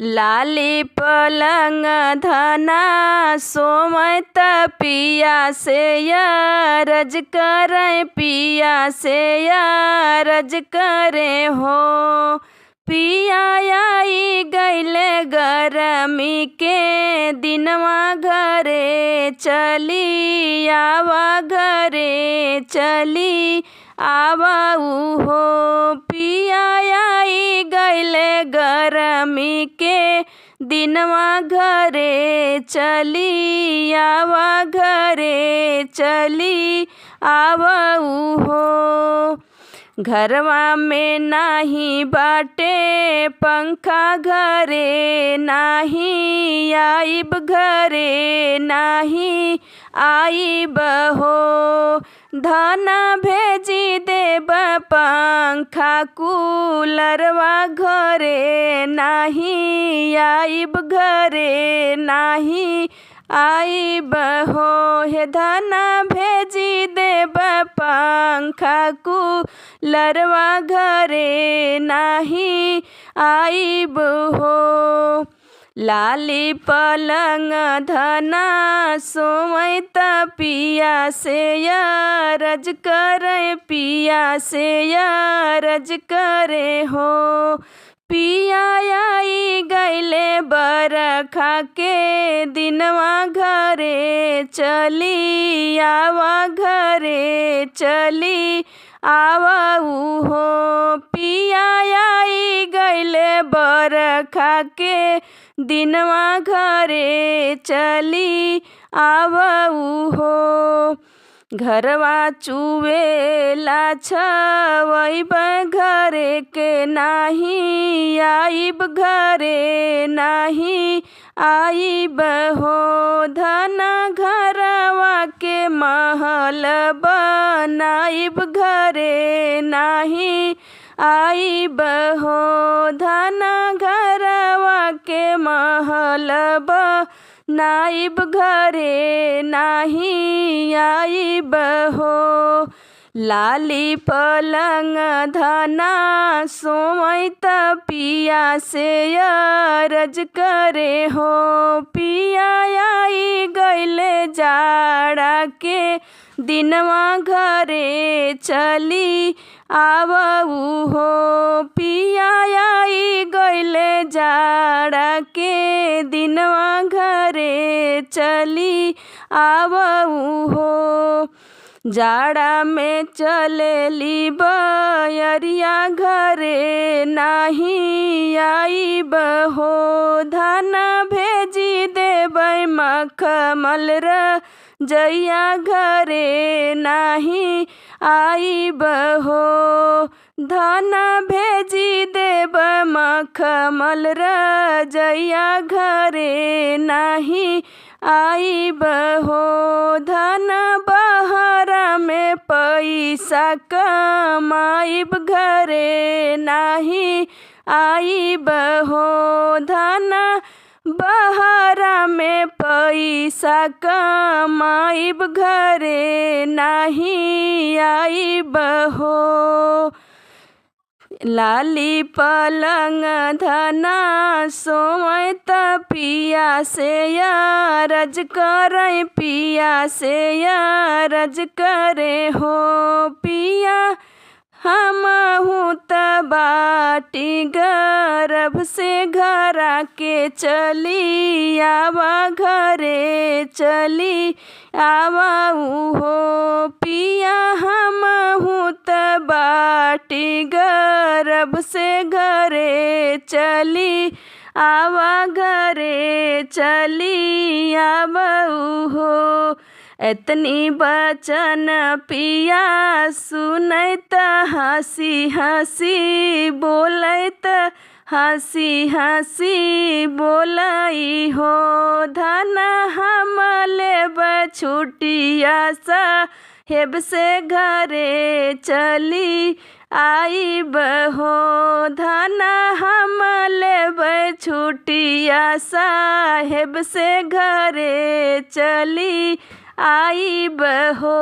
लाली पलंग धना सोमत पिया से रज करें पिया से रज करें हो। पिया आई गैले गरमी के दिनवा घरे चली आवा घरे चली आवाऊ हो। पिया आई गैले गरमी के दिनवा घरे चली आवा घरे चली आवाऊ हो। घरवा में नाही बाटे पंखा घरे नाही आइब घरे नाही आइब हो। धना भेजी देब पंखा कूलरवा घरे नाही आइब घरे नाही आइब हो। हे धना भेजी देब पंखा कूलरवा घरे नाही आइब हो। लाली पलंग धना सोमत पिया से रज करे पिया से रज करे हो। पिया आई गैले बरखा के दिनवा घरे चली आवा घरे चली आवाऊ हो। पिया आई गैले बरखा के दिनवा घरे चली आवाऊ हो। घरवा चुवेला छवैब घरे के नाही आइब घरे नाही आइब हो। धना घरवा के महल बनाइब घरे नाही आइब हो। धना घरवा के महल बनाइब घरे नाही आइब हो। लाली पलंग धना सोमत पिया से रज करे हो। पिया आई गैले जाड़ा के दिनवा घरे चली आवाऊ हो। पिया आई गैले जाड़ा के दिनवा घरे चली आवाऊ हो। जाड़ा में चलेली बयरिया घरे नाही आइब हो। धना भेजी देबै मखमल रजइया घरे नाही आइब हो। धना भेजी देब मखमल रजइया घरे नाही आइब हो। धना बहरा में पैसा कमाइब घरे नाही आइब हो। धना बहरा में पैसा कमाइब घरे नाही आइब हो। लाली पलंग धना सोमत पिया से रज करे पिया से रज करे हो। पिया हमहू त बाटी गर्भ से घरा के चली आवा घरे चली आवाऊ हो। पिया हमहू त बाटी गर्भ से घरे चली आवा घरे चली आवाऊ हो। एतनी बचन पिया सुनैत हंसी हंसी बोलैत हंसी हंसी बोलाई हो। धना हम लेब छुट्टिया साहेब से घरे चली आइब हो। धना हम लेब छुट्टिया साहेब से घरे चली आइब हो।